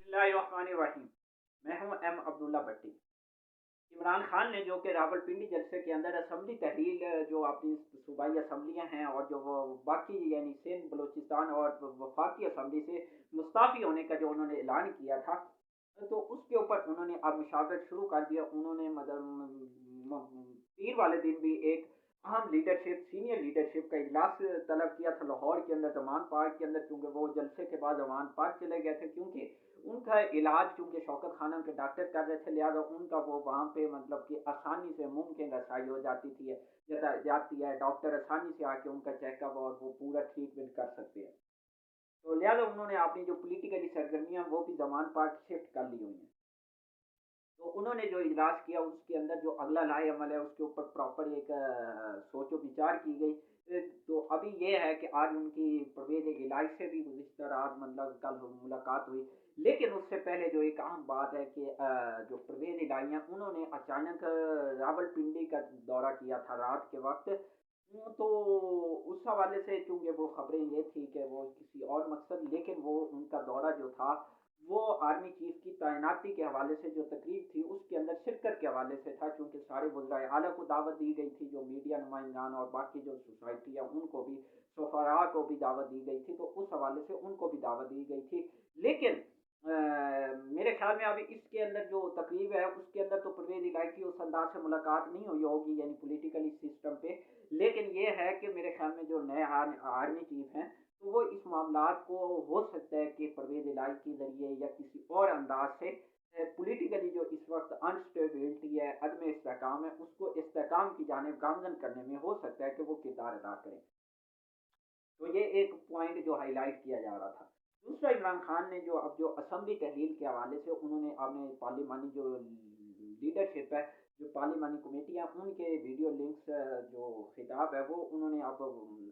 बिस्मिल्लाहिर्रहमानिर्रहीम। मैं हूं एम अब्दुल्ला भट्टी। इमरान खान ने जो कि रावलपिंडी जलसे के अंदर असम्बली तहरील जो अपनी सूबाई असम्बलियाँ हैं और जो वो बाकी यानी सिंध बलूचिस्तान और वफाकी असम्बली से मुस्ताफ़ी होने का जो उन्होंने ऐलान किया था, तो उसके ऊपर उन्होंने अब मुशावरत शुरू कर दिया। उन्होंने पीर वाले दिन भी एक अहम लीडरशिप सीनियर लीडरशिप का इजलास तलब किया था लाहौर के अंदर जमान पार्क के अंदर, क्योंकि वो जलसे के बाद जमान पार्क चले गए थे, क्योंकि उनका इलाज चूंकि शौकत खानम के डॉक्टर कर रहे थे, लिहाजा उनका वो वहाँ पे मतलब कि आसानी से मुमकिन रसाई हो जाती है, डॉक्टर आसानी से आके उनका चेकअप और वो पूरा ट्रीटमेंट कर सकते हैं। तो लिहाजा उन्होंने अपनी जो पोलिटिकली सरगर्मियाँ वो भी जमान पार्क शिफ्ट कर ली हुई हैं। तो उन्होंने जो इजलास किया उसके अंदर जो अगला लाए अमल है उसके ऊपर प्रॉपर एक सोचो विचार की गई। तो अभी ये है कि आज उनकी परवेज इलाही से भी गुज़िश्ता रात मतलब कल मुलाकात हुई। लेकिन उससे पहले जो एक अहम बात है कि जो परवेज इलाही हैं उन्होंने अचानक रावलपिंडी का दौरा किया था रात के वक्त। तो उस हवाले से चूंकि वो खबरें ये थी कि वो किसी और मकसद, लेकिन वो उनका दौरा जो था वो आर्मी चीफ की तैनाती के हवाले से जो तकरीब थी उसके अंदर शिरकत के हवाले से था, क्योंकि सारे वज़राए आला को दावत दी गई थी, जो मीडिया नुमाइंदान और बाकी जो सोसाइटी है उनको भी, सफरा को भी दावत दी गई थी, तो उस हवाले से उनको भी दावत दी गई थी। लेकिन मेरे ख्याल में अभी इसके अंदर जो तकरीब है उसके अंदर तो परवेज इलाही की उस अंदाज से मुलाकात नहीं हुई होगी यानी पोलिटिकली सिस्टम पे। लेकिन ये है कि मेरे ख्याल में जो नए आर्मी चीफ हैं तो वो इस मामलात को हो सकता है कि परवेज इलाही के ज़रिए या किसी और अंदाज से पॉलिटिकली जो इस वक्त अनस्टेबिलिटी है, अदम इस्तेहकाम है, उसको इस्तेहकाम की जानिब गामजन करने में हो सकता है कि वो किरदार अदा करें। तो ये एक पॉइंट जो हाईलाइट किया जा रहा था। दूसरा, इमरान खान ने जो अब जो असम्बली तहलील के हवाले से उन्होंने अपने पार्लिमानी जो लीडरशिप है, जो पार्लिमानी कमेटी है, उनके वीडियो लिंक्स जो खिताब है वो उन्होंने अब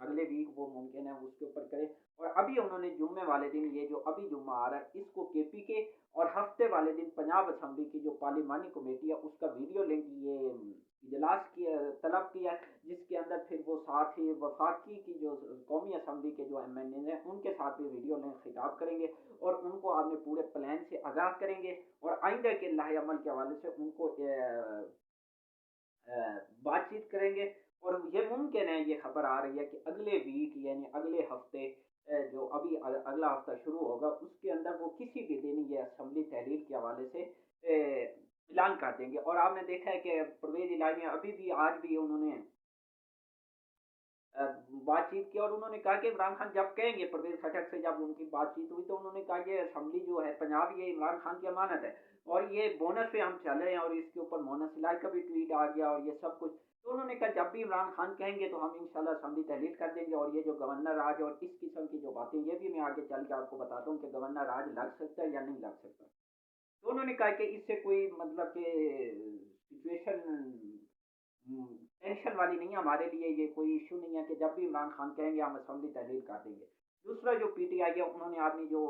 अगले वीक वो मुमकिन है उसके ऊपर करें। और अभी उन्होंने जुम्मे वाले दिन, ये जो अभी जुम्मा आ रहा है इसको केपी के, और हफ्ते वाले दिन पंजाब असम्बली की जो पार्लिमानी कमेटी है उसका वीडियो लिंक ये इजलास किया तलब किया, जिसके अंदर फिर वो साथ ही वफाकी की जो कौमी असम्बली के जो एम एन ए हैं उनके साथ भी वीडियो लिंक खिताब करेंगे और उनको अपने पूरे प्लान से आगाह करेंगे और आइंदा के लाहे अमल के हवाले से उनको बातचीत करेंगे। और ये मुमकिन है, ये खबर आ रही है कि अगले वीक यानी अगले हफ्ते जो अभी अगला हफ्ता शुरू होगा उसके अंदर वो किसी भी दिन ये असम्बली तहरीर के हवाले से ऐलान कर देंगे। और आपने देखा है कि परवेज इलाही ने अभी भी आज भी उन्होंने बातचीत की और उन्होंने कहा कि इमरान खान जब कहेंगे, परवेज खटक से जब उनकी बातचीत हुई तो उन्होंने कहा ये असम्बली जो है पंजाब, ये इमरान खान की अमानत है और ये बोनस पे हम चल रहे हैं। और इसके ऊपर मोहम्मद सिलाई का भी ट्वीट आ गया और ये सब कुछ। तो उन्होंने कहा जब भी इमरान खान कहेंगे तो हम इंशाल्लाह असम्बली तहलील कर देंगे। और ये जो गवर्नर राज और इस किस्म की जो बातें, ये भी मैं आगे चल के आपको बताता हूँ कि गवर्नर राज लग सकता है या नहीं लग सकता। तो उन्होंने कहा कि इससे कोई मतलब कि सिचुएशन टेंशन वाली नहीं है हमारे लिए, ये कोई इशू नहीं है कि जब भी इमरान खान कहेंगे हम असम्बली तहलील कर देंगे। दूसरा, जो पीटीआई है उन्होंने अपनी जो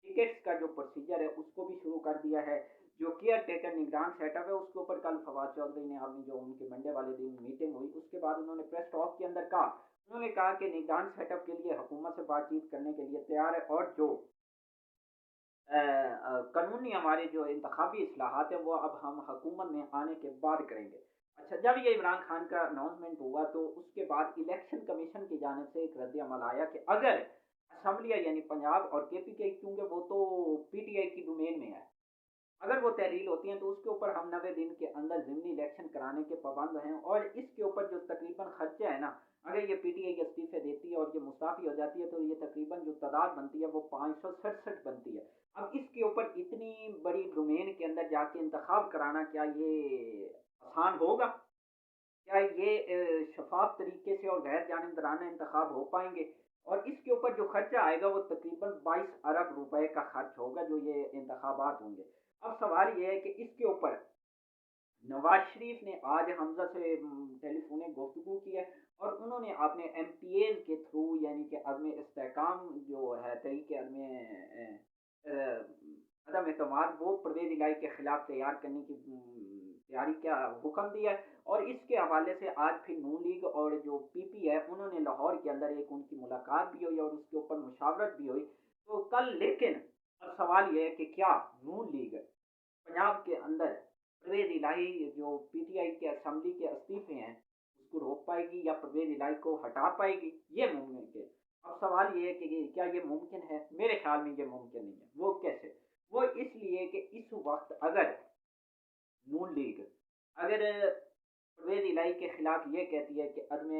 टिकट्स का जो प्रोसीजर है उसको भी शुरू कर दिया है। जो केयर टेकर निगरान सेटअप है उसके ऊपर कल फवाद चौधरी ने अपनी जो उनके मंडे वाले दिन मीटिंग हुई उसके बाद उन्होंने प्रेस टॉक के अंदर कहा, उन्होंने कहा कि निगरान सेटअप के लिए हुकूमत से बातचीत करने के लिए तैयार है और जो कानूनी हमारे जो इंतखाबी इस्लाहात है वो अब हम हुकूमत में आने के बाद करेंगे। अच्छा, जब ये इमरान खान का अनाउंसमेंट हुआ तो उसके बाद इलेक्शन कमीशन की जानिब से एक रद्द अमल आया कि अगर असम्बलियाँ यानी पंजाब और केपी के, क्योंकि वो तो पीटीआई की डोमेन में है, अगर वो तहरील होती हैं तो उसके ऊपर हम 90 दिन के अंदर ज़िमनी इलेक्शन कराने के पाबंद हैं। और इसके ऊपर जो तकरीबन खर्चा है ना, अगर ये पीटीआई इस्तीफे देती है और ये मुस्ताफ़ी हो जाती है तो ये तकरीबन जो तादाद बनती है वो 567 बनती है। अब इसके ऊपर इतनी बड़ी डोमेन के अंदर जाके इंतखाब कराना, क्या ये आसान होगा? क्या ये शफाफ तरीके से और गैर जानिबदाराना इंतखाब हो पाएंगे? और इसके ऊपर जो खर्चा आएगा वो तकरीबन 22 अरब रुपए का खर्च होगा जो ये इंतखाबात होंगे। अब सवाल ये है कि इसके ऊपर नवाज शरीफ ने आज हमजा से टेलीफोनिक गुफ्तगू की है और उन्होंने अपने एमपीएज के थ्रू यानी कि अदम इस्तेहकाम जो है तरीके अदम एतमाद वो परवेज इलाही के खिलाफ तैयार करने की तैयारी का हुक्म दिया है। और इसके हवाले से आज फिर नून लीग और जो पीपी है उन्होंने लाहौर के अंदर एक उनकी मुलाकात भी हुई और उसके ऊपर मुशावरत भी हुई। तो कल लेकिन अब सवाल ये है कि क्या नून लीग पंजाब के अंदर परवेज इलाही जो पीटीआई के असेंबली के इस्तीफे हैं उसको रोक पाएगी या परवेज इलाही को हटा पाएगी, ये मुमकिन है। अब सवाल ये है कि क्या ये मुमकिन है? मेरे ख्याल में ये मुमकिन नहीं है। वो कैसे? वो इसलिए कि इस वक्त अगर नून लीग अगर परवेज इलाही के खिलाफ ये कहती है कि अदम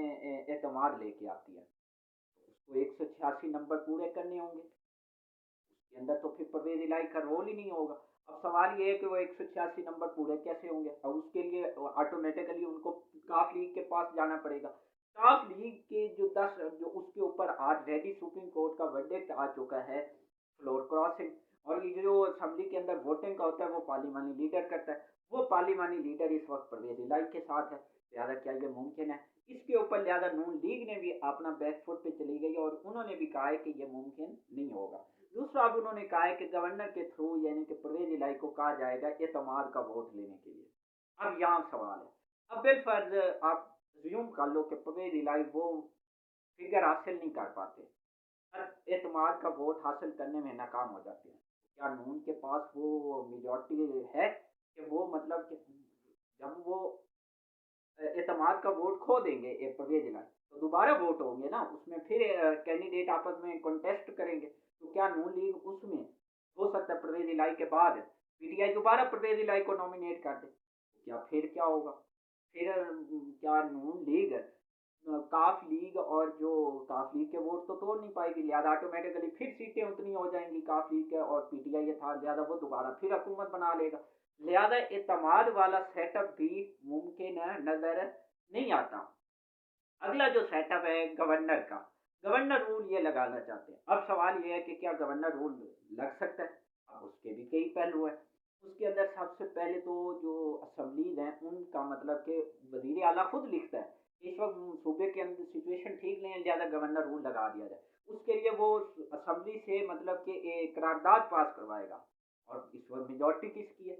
एतमाद लेके आती है, तो उसको 186 नंबर पूरे करने होंगे। उसके अंदर तो फिर परवेज इलाही का रोल ही नहीं होगा। अब सवाल ये है कि वो 186 नंबर पूरे कैसे होंगे? और उसके लिए ऑटोमेटिकली उनको काफ लीग के पास जाना पड़ेगा। काफ लीग के जो 10 जो उसके ऊपर आज रेडी सुप्रीम कोर्ट का वर्डिक्ट आ चुका है फ्लोर क्रॉसिंग, और ये जो असेंबली के अंदर वोटिंग का होता है वो पार्लिमानी लीडर करता है। वो पार्लिमानी लीडर इस वक्त परवेज इलाही के साथ है। लिहाजा क्या ये मुमकिन है? इसके ऊपर लिहाजा नून लीग ने भी अपना बैकफुट पे चली गई और उन्होंने भी कहा है कि ये मुमकिन नहीं होगा। दूसरा, अब उन्होंने कहा है कि गवर्नर के थ्रू यानी कि परवेज इलाही को कहा जाएगा एतमाद का वोट लेने के लिए। अब यहाँ सवाल है, अब बिलफर्ज आप ज्यूम कर लो कि परवेज इलाही वो फिगर हासिल नहीं कर पाते, एतमाद का वोट हासिल करने में नाकाम हो जाते हैं, क्या नून के पास वो मेजोरिटी है कि वो मतलब कि जब वो एतमाद का वोट खो देंगे परवेज इलाही तो दोबारा वोट होंगे ना, उसमें फिर कैंडिडेट आपस में कॉन्टेस्ट करेंगे, तो क्या नून लीग उसमें हो सकता है परवेज इलाही के बाद पीटीआई दोबारा परवेज इलाही को नॉमिनेट कर दे, तो क्या फिर क्या होगा? फिर क्या नून लीग काफ लीग और जो काफ लीग के वोट तो तोड़ नहीं पाएगी, लिहाजा ऑटोमेटिकली फिर सीटें उतनी हो जाएंगी काफ लीग के और पीटीआई था, लिहाजा वो दोबारा फिर हुकूमत बना लेगा। लिहाजा इतमाद वाला सेटअप भी मुमकिन नजर नहीं आता। अगला जो सेटअप है गवर्नर का, गवर्नर रूल ये लगाना चाहते हैं। अब सवाल ये है कि क्या गवर्नर रूल लग सकता है? अब उसके भी कई पहलू हैं। उसके अंदर सबसे पहले तो जो असम्बलीज हैं उनका मतलब कि वजीर आला खुद लिखता है इस वक्त सूबे के अंदर सिचुएशन ठीक नहीं है, ज़्यादा गवर्नर रूल लगा दिया जाए। उसके लिए वो असम्बली से मतलब कि एक करारदाद पास करवाएगा, और इस वक्त मेजोरिटी किसकी है?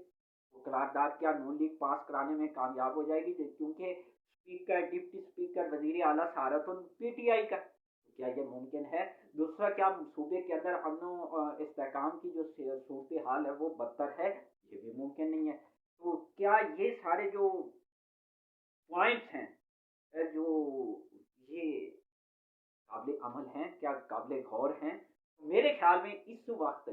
वो करारदाद क्या नून लीग पास कराने में कामयाब हो जाएगी, क्योंकि स्पीकर डिप्टी स्पीकर वजीर आला सारा तो पीटीआई का, तो क्या ये मुमकिन है? दूसरा, क्या सूबे के अंदर अमन इस्तेकाम की जो सूरत हाल है वो बदतर है? ये भी मुमकिन नहीं है। तो क्या ये सारे जो पॉइंट्स हैं जो ये काबिल अमल हैं, क्या काबिल गौर हैं? तो मेरे ख्याल में इस वक्त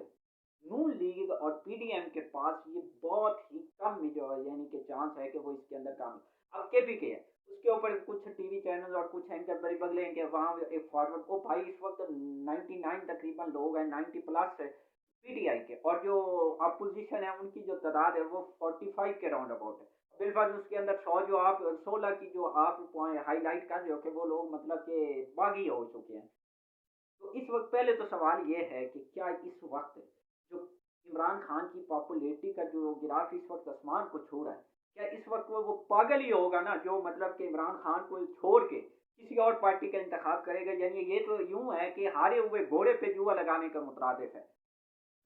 नून लीग और पीडीएम के पास ये बहुत ही कम जो यानी कि चांस है कि वो इसके अंदर काम। अब केपीके है, उसके ऊपर कुछ टीवी चैनल और कुछ एंकर बड़ी बगले हैं कि वहाँ एक फॉरवर्ड ओ भाई इस वक्त 99 तकरीबन लोग हैं, 90 प्लस है पीटीआई के, और जो अपोजिशन है उनकी जो तादाद है वो 45 के राउंड अबाउट है। बिलफर्ज उसके अंदर 100 जो आप 16 की जो आप हाईलाइट कर रहे हो कि वो लोग मतलब कि बागी हो चुके हैं। तो इस वक्त पहले तो सवाल ये है कि क्या इस वक्त जो इमरान खान की पॉपुलैरिटी का जो गिराफ इस वक्त आसमान को छू रहा है, क्या इस वक्त वो पागल ही होगा ना जो मतलब कि इमरान खान को छोड़ के किसी और पार्टी का इंतखाब करेगा? यानी ये तो यूं है कि हारे हुए घोड़े पे जुआ लगाने का मुतरादिफ है।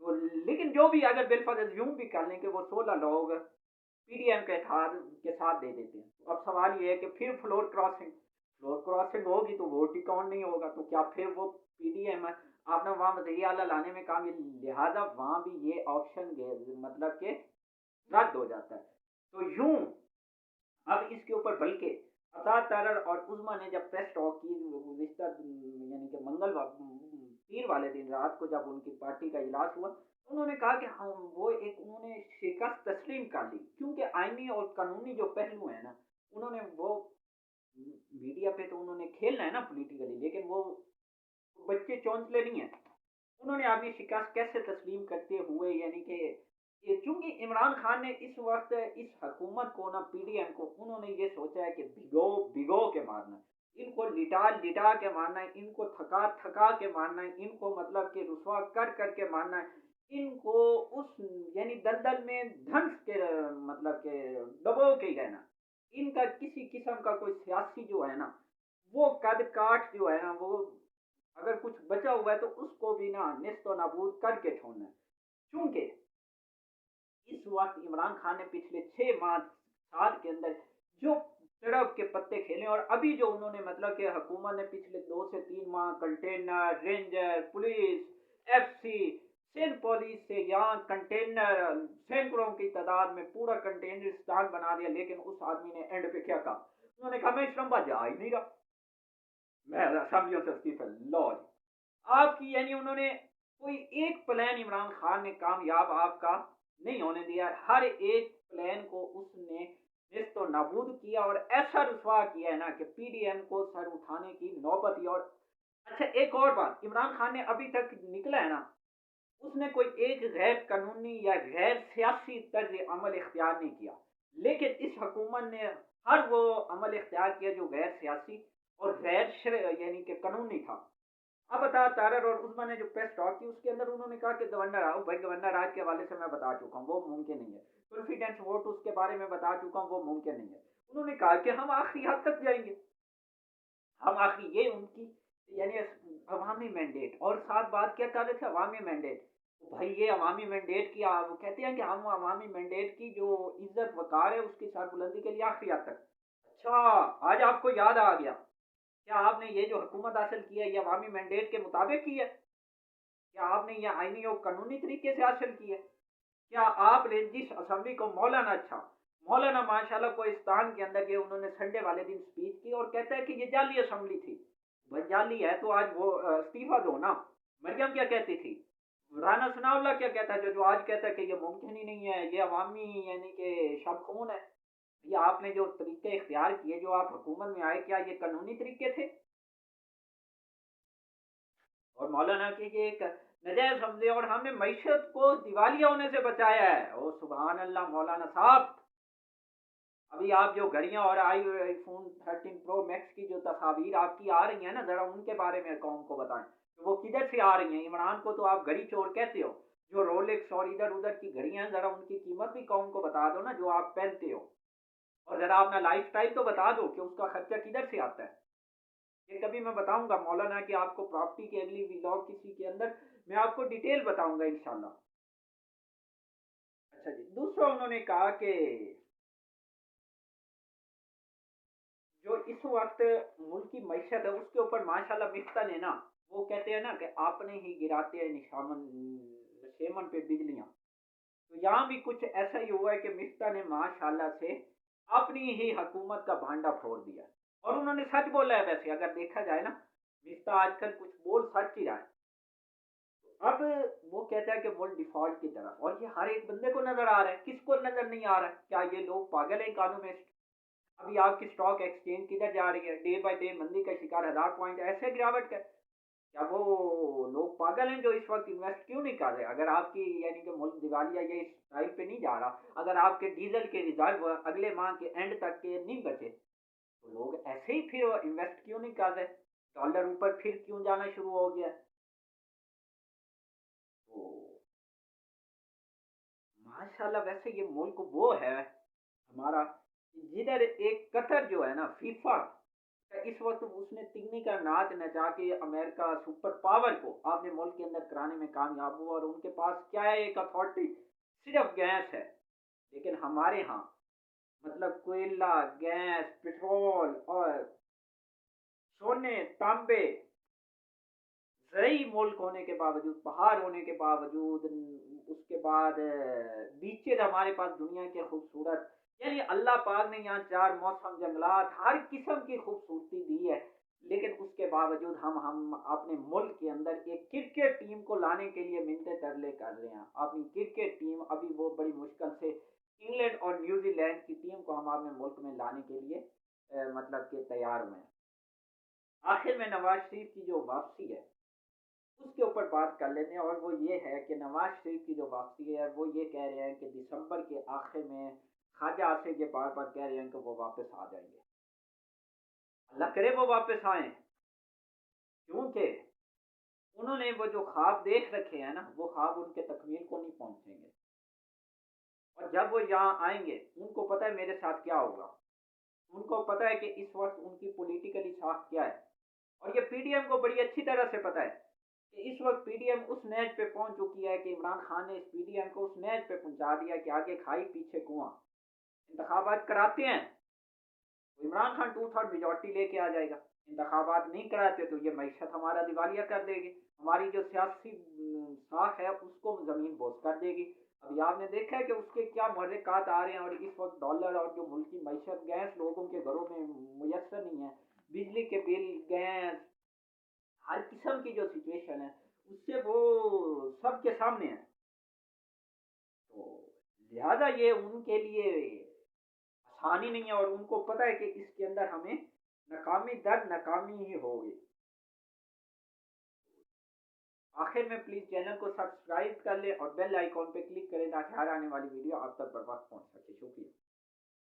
तो लेकिन जो भी अगर बिलफर्ज यूं भी कर लें कि वो 16 लोग पीडीएम के साथ दे देते हैं, तो अब सवाल ये है कि फिर फ्लोर क्रॉसिंग होगी तो वोट ही काउंट नहीं होगा, तो क्या फिर वो पीडीएम आपने वहां वजी आला लाने में काम, लिहाजा वहां भी ये ऑप्शन मतलब के रद्द हो जाता है। तो यूं अब इसके ऊपर बल्कि अता तरर और उजमा ने जब प्रेस टॉक की यानी कि पीर वाले दिन रात को जब उनकी पार्टी का इजलास हुआ, उन्होंने कहा कि हाँ वो एक उन्होंने शिकस्त तस्लीम कर ली, क्योंकि आईनी और कानूनी जो पहलू है ना उन्होंने वो मीडिया पे तो उन्होंने खेलना है ना पॉलिटिकली, लेकिन वो बच्चे चौंचले नहीं है। उन्होंने अपनी शिकस्त कैसे तस्लीम करते हुए यानी कि ये चूंकि इमरान खान ने इस वक्त इस हुकूमत को ना पीडीएम को उन्होंने ये सोचा है कि भिगो भिगो के मारना है, इनको लिटा लिटा के मारना है, इनको थका थका के मारना है, इनको मतलब कि रुसवा कर कर के मारना है, इनको उस यानी दलदल में धंस के मतलब के दबो के ही रहना। इनका किसी किस्म का कोई सियासी जो है ना वो कद काठ जो है ना वो अगर कुछ बचा हुआ है तो उसको भी ना निस्तो नाबूद करके छोड़ना है। चूंकि इस वक्त इमरान खान ने पिछले 6 माह साल के अंदर जो सड़क के पत्ते खेले, और अभी जो उन्होंने मतलब कि हुकूमत ने पिछले 2 से 3 माह container ranger police FC Sindh police से यहाँ कंटेनर सैकड़ों की तादाद में पूरा कंटेनर स्थान बना दिया, लेकिन उस आदमी ने एंड पे क्या कहा? उन्होंने कहा मैं इस्लामाबाद जा ही नहीं रहा, मैं असेंबलियों से इस्तीफा लो जी। आपकी यानी उन्होंने कोई एक प्लान इमरान खान ने कामयाब आपका नहीं होने दिया, हर एक प्लान को उसने निस्तो नाबूद किया और ऐसा रुसवा किया है ना कि पीडीएम को सर उठाने की नौबत ही। और अच्छा एक और बात, इमरान खान ने अभी तक निकला है ना, उसने कोई एक गैर कानूनी या गैर सियासी तर्ज अमल इख्तियार नहीं किया, लेकिन इस हुकूमत ने हर वो अमल इख्तियार किया जो गैर सियासी और गैर यानी कि कानूनी था। अब बता तारर और उस्मा ने जो प्रेस टॉक की उसके अंदर उन्होंने कहा कि गवर्नर आओ भाई, गवर्नर राज के हवाले से मैं बता चुका हूँ वो मुमकिन नहीं है, कॉन्फिडेंस वोट उसके बारे में बता चुका हूँ वो मुमकिन नहीं है। उन्होंने कहा कि हम आखिरी हद तक जाएंगे, हम आखिरी ये उनकी यानी अवामी मैंडेट, और साथ बात क्या कर रहे थे अवामी मैंडेट। तो भाई ये अवामी मैंडेट की वो कहते हैं कि हम अवामी मैंडेट की जो इज्जत वकार है उसकी सरबुलंदी के लिए आखिरी हद तक। अच्छा, आज आपको याद आ गया, क्या आपने ये जो हुकूमत हासिल की है ये अवामी मैंडेट के मुताबिक की है? क्या आपने ये आईनी और कानूनी तरीके से हासिल की है? क्या आपने जिस असम्बली को मौलाना, अच्छा मौलाना माशाल्लाह कोहिस्तान के अंदर ये उन्होंने संडे वाले दिन स्पीच की और कहता है कि ये जाली असम्बली थी। भाई जाली है तो आज वो इस्तीफा दो ना। मरियम क्या कहती थी, राना सनाउल्लाह क्या कहता है, जो आज कहता है कि ये मुमकिन ही नहीं है, ये अवामी यानी कि शब खून है। ये आपने जो तरीके इख्तियार किए, जो आप हुकूमत में आए, क्या ये कानूनी तरीके थे? और मौलाना की ये एक नजायज हमले, और हमने मईशत को दिवालिया होने से बचाया है। ओ सुबहान अल्लाह मौलाना साहब। अभी आप जो घड़ियां और आईफोन 13 प्रो मैक्स की जो तस्वीर आपकी आ रही है ना, जरा उनके बारे में कौम को बताएं कि वो किधर से आ रही हैं। इमरान को तो आप घड़ी चोर कहते हो, जो रोलेक्स और इधर उधर की घड़ियां हैं, जरा उनकी कीमत भी कौम को बता दो ना जो आप पहनते हो। और जरा अपना लाइफ स्टाइल तो बता दो कि उसका खर्चा किधर से आता है। ये कभी मैं बताऊंगा मौलाना कि आपको प्रॉपर्टी के अगली व्लॉग किसी के अंदर मैं आपको डिटेल बताऊंगा इंशाल्लाह। अच्छा जी, दूसरा उन्होंने कहा कि जो इस वक्त मुल्क की मैशत है उसके ऊपर माशाल्लाह मिफ्ता ने ना, वो कहते हैं ना कि आपने ही गिराते हैं निशामन नशेमन पे बिजलियां। तो यहाँ भी कुछ ऐसा ही हुआ है कि मिफ्ता ने माशाल्लाह से अपनी ही हुकूमत का भांडा फोड़ दिया। और उन्होंने सच बोला है, वैसे अगर देखा जाए ना, मिफ्ता आजकल कुछ बोल सच ही रहा है। अब वो कहता है कि मुल्क डिफॉल्ट की तरफ, और ये हर एक बंदे को नजर आ रहा है, किसको नजर नहीं आ रहा है? क्या ये लोग पागल हैं इकोनॉमिस्ट? अभी आपकी स्टॉक एक्सचेंज किधर जा रही है, डे बाय डे मंदी का शिकार, 1000 पॉइंट ऐसे गिरावट का। क्या वो लोग पागल हैं जो इस वक्त इन्वेस्ट क्यों नहीं कर रहे? अगर आपकी यानी कि मुल्क दिवालिया ये इस टाइप पे नहीं जा रहा, अगर आपके डीजल के रिजर्व अगले माह के एंड तक के नहीं बचे, तो लोग ऐसे ही फिर इन्वेस्ट क्यों नहीं कर रहे? डॉलर ऊपर फिर क्यों जाना शुरू हो गया? तो माशाल्लाह वैसे ये मुल्क वो है हमारा, जिधर एक कतर जो है ना फीफा, इस वक्त उसने तिगनी का नाच नचा के अमेरिका सुपर पावर को आपने मुल्क के अंदर कराने में कामयाब हुआ, और उनके पास क्या है, एक अथॉरिटी सिर्फ गैस है। लेकिन हमारे यहाँ मतलब कोयला, गैस, पेट्रोल और सोने, तांबे, जई मुल्क होने के बावजूद, पहाड़ होने के बावजूद, उसके बाद बीचेज हमारे पास दुनिया के खूबसूरत, यानी अल्लाह पाक ने यहाँ चार मौसम, जंगलात, हर किस्म की खूबसूरती दी है। लेकिन उसके बावजूद हम अपने मुल्क के अंदर एक क्रिकेट टीम को लाने के लिए मिलते तरले कर रहे हैं। अपनी क्रिकेट टीम अभी वो बड़ी मुश्किल से इंग्लैंड और न्यूजीलैंड की टीम को हम अपने मुल्क में लाने के लिए मतलब के तैयार हुए हैं। आखिर में नवाज शरीफ की जो वापसी है उसके ऊपर बात कर लेते हैं, और वो ये है कि नवाज शरीफ की जो वापसी है वो ये कह रहे हैं कि दिसंबर के आखिर में ख्वाजा आसिफ ये बार बार कह रहे हैं कि वो वापस आ जाएंगे। अल्लाह करे वो वापस आए, क्योंकि उन्होंने वो जो ख्वाब देख रखे हैं ना, वो ख्वाब उनके तकमील को नहीं पहुंचेंगे। और जब वो यहाँ आएंगे उनको पता है मेरे साथ क्या होगा, उनको पता है कि इस वक्त उनकी पॉलिटिकली साख क्या है। और ये पीडीएम को बड़ी अच्छी तरह से पता है कि इस वक्त पीडीएम उस नहज पे पहुंच चुकी है कि इमरान खान ने इस पीडीएम को उस नहज पे पहुंचा दिया कि आगे खाई पीछे कुआं। इंतखाबात कराते हैं इमरान खान 2/3 मेजॉरिटी लेके आ जाएगा। इंतखाबात नहीं कराते तो ये मईशत हमारा दिवालिया कर देगी, हमारी जो सियासी साख है उसको ज़मीन बोस कर देगी। अभी आपने देखा है कि उसके क्या महर्रिकात आ रहे हैं, और इस वक्त डॉलर और जो मुल्क की मईशत, गैस लोगों के घरों में मुयसर नहीं है, बिजली के बिल, गैस, हर किस्म की जो सिचुएशन है उससे वो सबके सामने है। तो लिहाजा ये उनके लिए आसानी नहीं है, और उनको पता है कि इसके अंदर हमें नाकामी दर नाकामी ही होगी। आखिर में प्लीज़ चैनल को सब्सक्राइब कर लें और बेल आइकॉन पे क्लिक करें ताकि हर आने वाली वीडियो आप तक बर वक्त पहुंच सके। शुक्रिया।